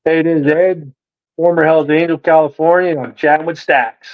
Hey, this is Ed, former Hells Angel, California, and I'm chatting with Staxx.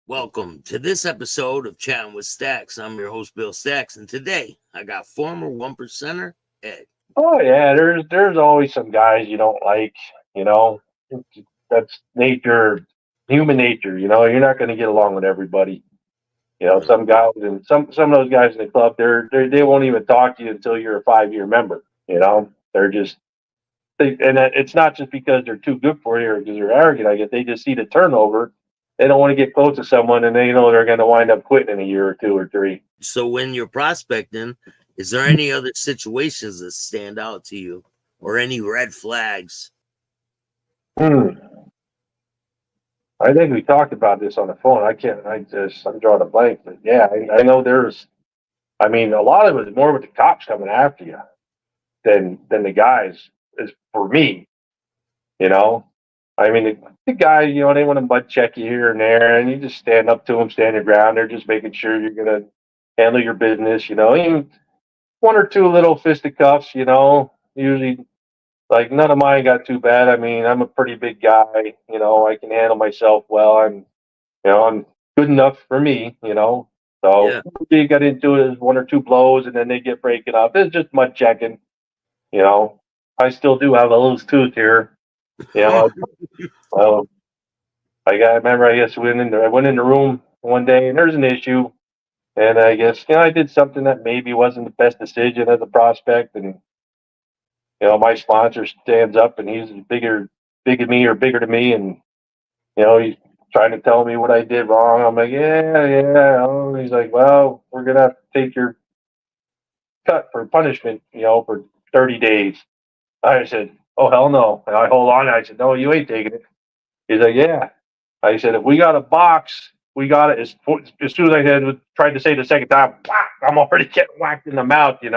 Welcome to this episode of Chatting with Staxx. I'm your host, Bill Staxx, and today I got former one percenter Ed. Oh yeah, there's always some guys you don't like. You know, that's nature, human nature. You know, you're not going to get along with everybody. You know, some guys and some of those guys in the club, they won't even talk to you until you're a 5-year member. You know, they're just it's not just because they're too good for you or because they're arrogant. I guess they just see the turnover. They don't want to get close to someone, and they know they're going to wind up quitting in a year or 2 or 3. So when you're prospecting, is there any other situations that stand out to you or any red flags? I think we talked about this on the phone. I'm drawing a blank, but yeah, I know I mean, a lot of it is more with the cops coming after you than the guys is for me, you know. I mean, the guys, you know, they want to butt check you here and there, and you just stand up to them, stand your ground. They're just making sure you're going to handle your business, you know. Even one or two little fisticuffs, you know, usually. Like none of mine got too bad. I mean, I'm a pretty big guy. You know, I can handle myself well. I'm good enough for me. You know, so Yeah. you got into it as one or two blows, and then they get breaking up. It's just mud checking. You know, I still do have a loose tooth here. You know, well, I remember. I guess I went in the room one day, and there's an issue, and I guess I did something that maybe wasn't the best decision as a prospect, and my sponsor stands up and he's big than me or bigger than me, and he's trying to tell me what I did wrong. I'm like, yeah. Oh, he's like, well, we're gonna have to take your cut for punishment, for 30 days. I said, oh hell no. And I hold on. I said, no, you ain't taking it. He's like, yeah. I said, if we got a box, we got it. As soon as tried to say the second time, I'm already getting whacked in the mouth, and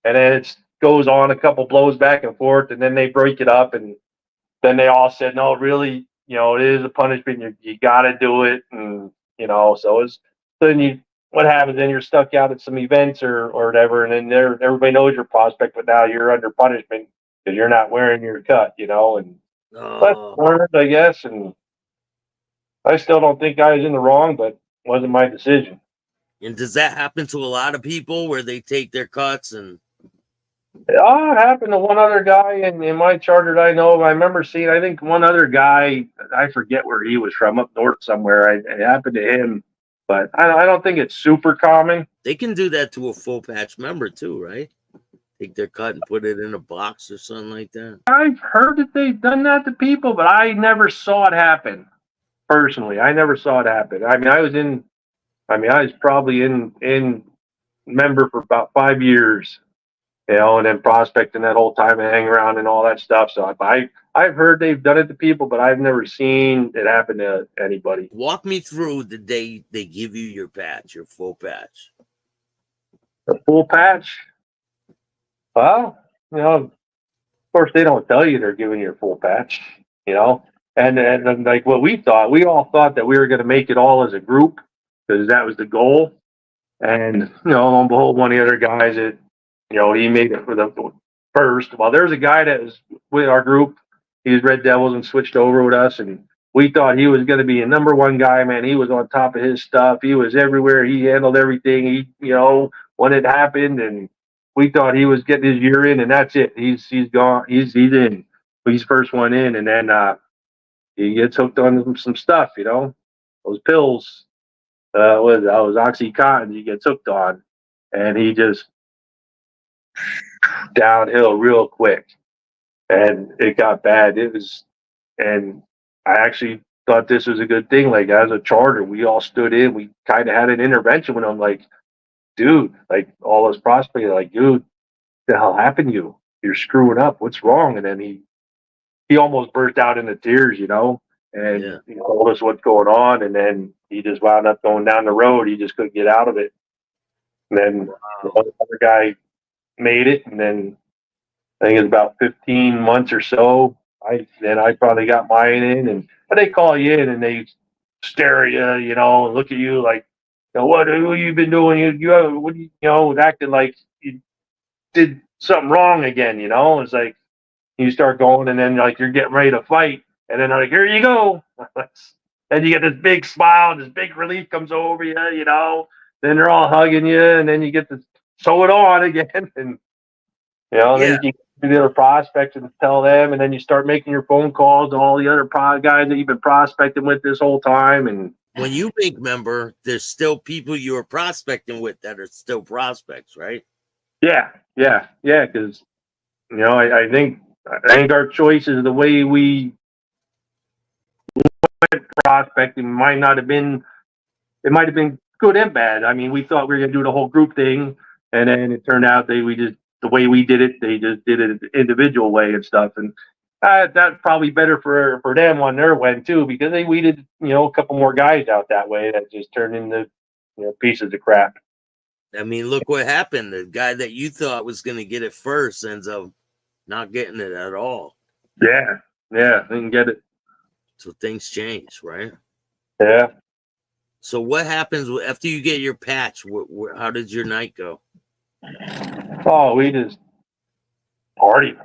then it goes on a couple blows back and forth, and then they break it up, and then they all said, no, really, it is a punishment. You got to do it, and so what happens? Then you're stuck out at some events or whatever, and then everybody knows your prospect, but now you're under punishment because you're not wearing your cut, and that's learned, I guess, and I still don't think I was in the wrong, but it wasn't my decision. And does that happen to a lot of people where they take their cuts and? It happened to one other guy in my charter that I know of. I remember seeing, I think one other guy, I forget where he was from, up north somewhere. It happened to him, but I don't think it's super common. They can do that to a full patch member too, right? Take their cut and put it in a box or something like that. I've heard that they've done that to people, but I never saw it happen. Personally, I never saw it happen. I mean, I was probably in member for about 5 years, and then prospecting that whole time and hanging around and all that stuff. So I've heard they've done it to people, but I've never seen it happen to anybody. Walk me through the day they give you your patch, your full patch. The full patch? Well, of course they don't tell you they're giving you a full patch, and like what we all thought that we were going to make it all as a group because that was the goal. And, lo and behold, one of the other guys that, he made it for the first. Well, there's a guy that was with our group. He was Red Devils and switched over with us. And we thought he was going to be a number one guy, man. He was on top of his stuff. He was everywhere. He handled everything. When it happened, and we thought he was getting his year in, and that's it. He's gone. He's in. He's first one in. And then he gets hooked on some stuff, those pills. Was Oxycontin he gets hooked on, and he just downhill real quick, and it got bad. And I actually thought this was a good thing. Like as a charter, we all stood in. We kind of had an intervention with him. Like, dude, like all those prospects, like, dude, the hell happened to you? You're screwing up. What's wrong? And then he almost burst out into tears, and he told us what's going on, and then he just wound up going down the road. He just couldn't get out of it. And then the other guy made it, and then I think it's about 15 months or so. I probably got mine in, and but they call you in and they stare at you, and look at you like, what have you been doing? You have, what do acting like you did something wrong again. It's like you start going, and then like you're getting ready to fight, and then they're like, here you go. And you get this big smile, this big relief comes over you. Then they're all hugging you, and then you get to sew it on again, and then Yeah. you do the other prospects and tell them, and then you start making your phone calls to all the other guys that you've been prospecting with this whole time. And when you make member, there's still people you are prospecting with that are still prospects, right? yeah, because I think our choices, the way we went prospecting, might not have been. It might have been good and bad. I mean, we thought we were going to do the whole group thing, and then it turned out the way we did it, they just did it the individual way and stuff. And that's probably better for them on their end too, because they weeded a couple more guys out that way that just turned into pieces of crap. I mean, look what happened. The guy that you thought was going to get it first ends up not getting it at all. Yeah, they can get it. So things change, right? Yeah. So what happens after you get your patch? How did your night go? Oh, we just partied.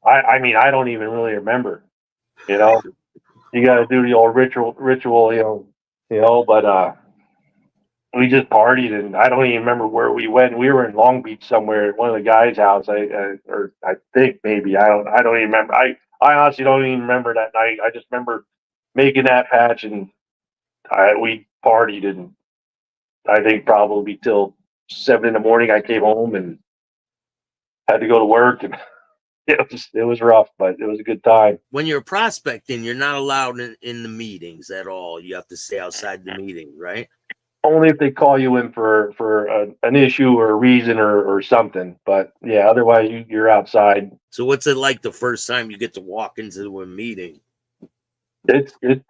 I mean, I don't even really remember. You got to do the old ritual. But we just partied, and I don't even remember where we went. We were in Long Beach somewhere at one of the guys' house. I think maybe I don't even remember. I honestly don't even remember that night. I just remember making that patch, and we partied, and I think probably till 7 in the morning. I came home and had to go to work, and it was rough, but it was a good time. When you're prospecting, you're not allowed in the meetings at all. You have to stay outside the meeting, right? Only if they call you in for an issue or a reason or something. But yeah, otherwise you're outside. So what's it like the first time you get to walk into a meeting? It's a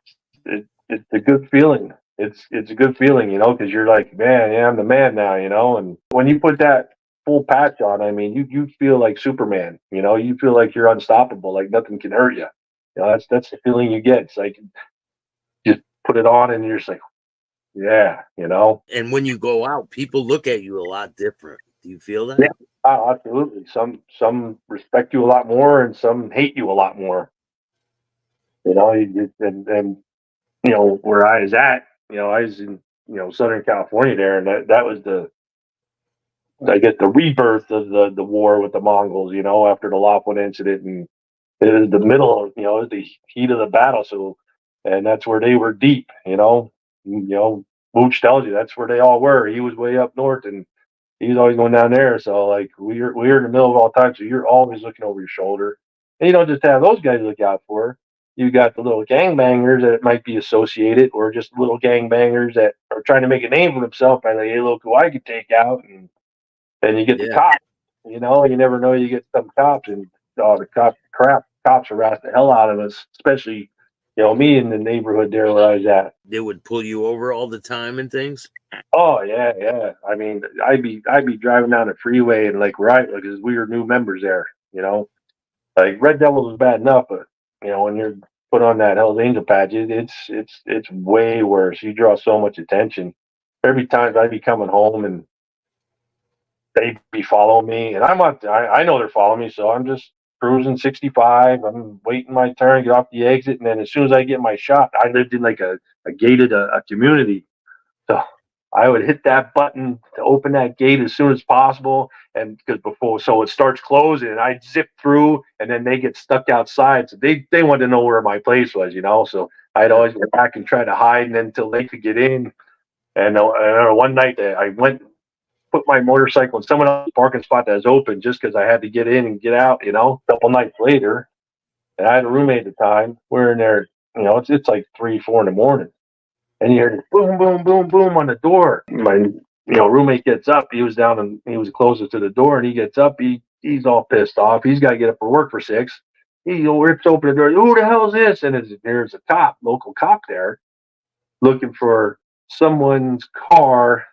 good feeling. It's a good feeling, because you're like, man, yeah, I'm the man now, And when you put that full patch on, I mean, you feel like Superman. You feel like you're unstoppable, like nothing can hurt you. That's the feeling you get. It's like just put it on, and you're just like, yeah. And when you go out, people look at you a lot different. Do you feel that? Yeah, absolutely. Some respect you a lot more, and some hate you a lot more. And where I was at, I was in Southern California there, and that was I guess the rebirth of the war with the Mongols. After the Laughlin incident, and it was the middle of it was the heat of the battle. So, and that's where they were deep. Mooch tells you that's where they all were. He was way up north, and he's always going down there. So like we're in the middle of all time. So you're always looking over your shoulder. And you don't just have those guys to look out for. You got the little gangbangers that might be associated, or just little gangbangers that are trying to make a name for themselves by like, hey, look who I could take out. And then you get the cops. You never know. You get some cops, and the cops harass the hell out of us, especially me in the neighborhood there where I was at. They would pull you over all the time and things. Oh yeah, yeah. I mean, I'd be driving down the freeway, and like because we were new members there. Like Red Devils was bad enough, but when you're put on that Hell's Angel patch, it's way worse. You draw so much attention. Every time I'd be coming home, and they'd be following me, and I know they're following me, so I'm just cruising 65. I'm waiting my turn, get off the exit, and then as soon as I get my shot, I lived in like a gated a community. So I would hit that button to open that gate as soon as possible, and because so it starts closing, and I zip through, and then they get stuck outside. So they wanted to know where my place was, So I'd always go back and try to hide, and then until they could get in. And one night I went, put my motorcycle in someone else's parking spot that was open just because I had to get in and get out. A couple nights later, and I had a roommate at the time. We're in there. It's like 3, 4 in the morning. And you hear this boom, boom, boom, boom on the door. My roommate gets up. He was down and he was closest to the door, and he gets up. He's all pissed off. He's got to get up for work for 6. He rips open the door. Who the hell is this? And there's a local cop there, looking for someone's car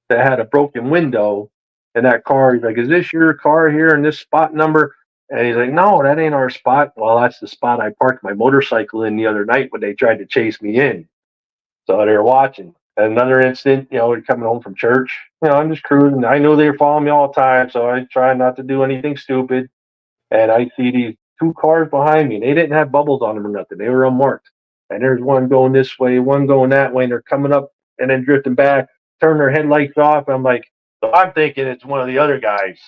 that had a broken window, in that car. He's like, "Is this your car here in this spot number?" And he's like, "No, that ain't our spot." Well, that's the spot I parked my motorcycle in the other night when they tried to chase me in. So they were watching. And another incident, we're coming home from church. I'm just cruising. I knew they were following me all the time, so I try not to do anything stupid. And I see these two cars behind me. They didn't have bubbles on them or nothing. They were unmarked. And there's one going this way, one going that way, and they're coming up and then drifting back, turn their headlights off. I'm like, so I'm thinking it's one of the other guys.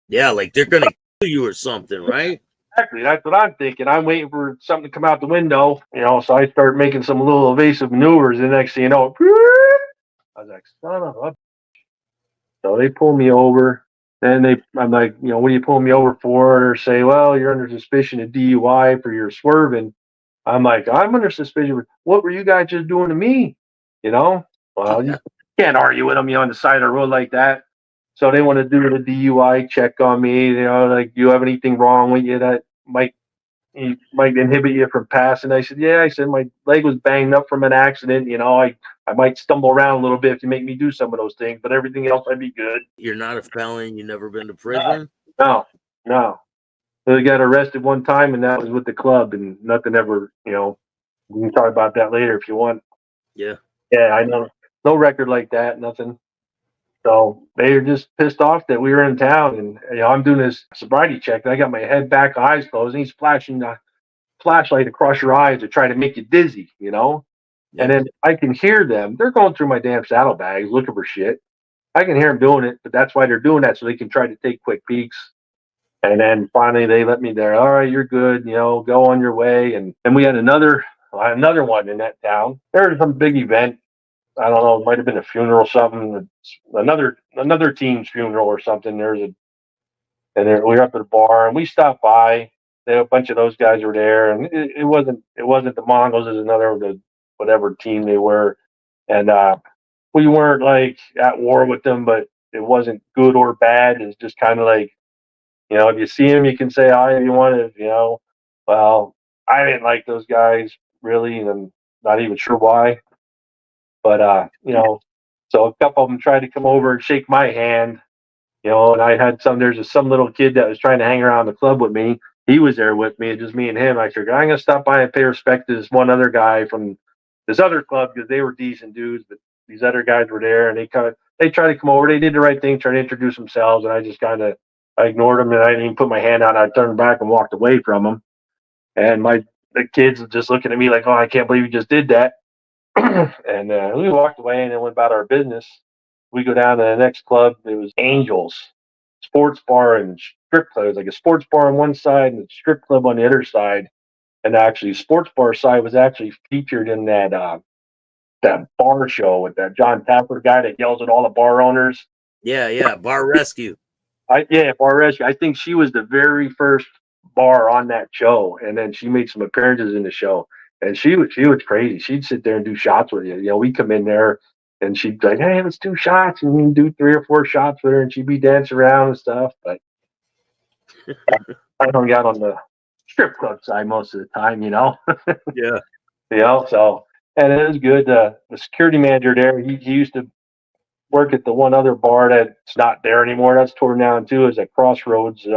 Yeah, like they're gonna kill you or something, right? Exactly. That's what I'm thinking. I'm waiting for something to come out the window, so I start making some little evasive maneuvers. And next thing you know, I was like, son of a. So they pull me over. And I'm like, what are you pulling me over for? Or say, well, you're under suspicion of DUI for your swerving. I'm like, I'm under suspicion. What were you guys just doing to me? You know? Well, you can't argue with them, on the side of the road like that. So they want to do the DUI check on me. Like, do you have anything wrong with you that might inhibit you from passing? I said, yeah. I said, my leg was banged up from an accident. I might stumble around a little bit if you make me do some of those things, but everything else I'd be good. You're not a felon. You never been to prison. No, no. So they got arrested one time, and that was with the club, and nothing ever. We can talk about that later if you want. Yeah. Yeah, I know. No record like that, nothing. So they were just pissed off that we were in town, and I'm doing this sobriety check, and I got my head back, eyes closed, and he's flashing the flashlight across your eyes to try to make you dizzy. And Yeah. then I can hear them. They're going through my damn saddlebags looking for shit. I can hear them doing it, but that's why they're doing that, so they can try to take quick peeks. And then finally they let me there. All right, you're good. Go on your way. And then we had another one in that town. There was some big event. I don't know. It might have been a funeral or something. Another team's funeral or something. We were up at a bar and we stopped by. A bunch of those guys were there, and it wasn't the Mongols. It was whatever team they were, and we weren't like at war with them, but it wasn't good or bad. It's just kind of like, if you see them, you can say hi if you want to. Well, I didn't like those guys really, and I'm not even sure why. But so a couple of them tried to come over and shake my hand, and I had there's some little kid that was trying to hang around the club with me. He was there with me, just me and him. I figured I'm gonna stop by and pay respect to this one other guy from this other club because they were decent dudes, but these other guys were there, and they tried to come over. They did the right thing, tried to introduce themselves, and I just I ignored them, and I didn't even put my hand out. I turned back and walked away from them. And the kids were just looking at me like, "Oh, I can't believe you just did that." And we walked away and then went about our business. We go down to the next club. It was Angels Sports Bar and Strip Club. It was like a sports bar on one side and a strip club on the other side. And actually, sports bar side was actually featured in that bar show with that John Tapper guy that yells at all the bar owners. Yeah. Yeah. Bar rescue. Bar rescue. I think she was the very first bar on that show, and then she made some appearances in the show. And she was crazy. She'd sit there and do shots with you. We come in there, and she'd be like, "Hey, let's do shots," and we'd do 3 or 4 shots with her, and she'd be dancing around and stuff. But I hung out on the strip club side most of the time. Yeah. So and it was good. The security manager there, he used to work at the one other bar that's not there anymore. That's torn down too. Is at Crossroads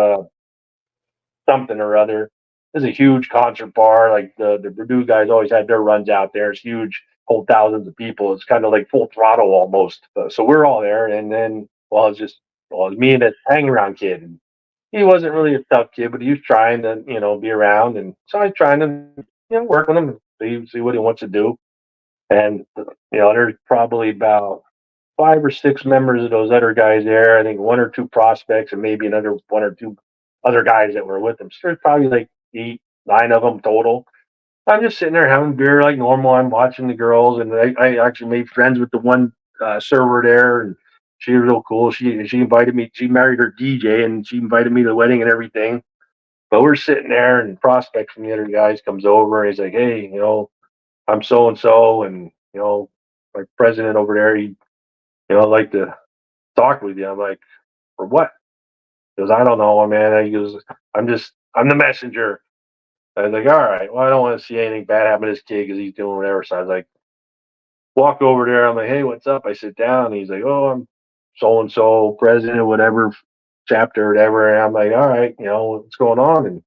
something or other. There's a huge concert bar. Like the Purdue guys always had their runs out there. It's huge, hold thousands of people. It's kind of like full throttle almost. So we're all there, and then it was me and that hang around kid. And he wasn't really a tough kid, but he was trying to be around, and so I was trying to work with him and see what he wants to do. And there's probably about 5 or 6 members of those other guys there. I think 1 or 2 prospects and maybe another 1 or 2 other guys that were with them. So there's probably like 8, 9 of them total. I'm just sitting there having beer like normal. I'm watching the girls, and I actually made friends with the one server there, and she was real cool. She invited me. She married her DJ, and she invited me to the wedding and everything. But we're sitting there, and prospect from the other guys comes over, and he's like, "Hey, I'm so and so, and my president over there, he I'd like to talk with you." I'm like, "For what?" He goes, "I don't know, man." He goes, I'm the messenger." I was like, "All right, well, I don't want to see anything bad happen to this kid because he's doing whatever." So I was like, walk over there. I'm like, "Hey, what's up?" I sit down, and he's like, "Oh, so and so president, whatever chapter, or whatever. And I'm like, all right, what's going on? And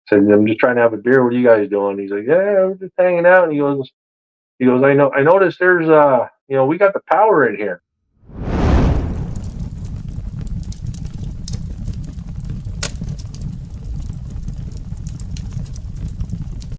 said, I'm just trying to have a beer. What are you guys doing? He's like, yeah, we're just hanging out. And he goes, I noticed there's we got the power in here.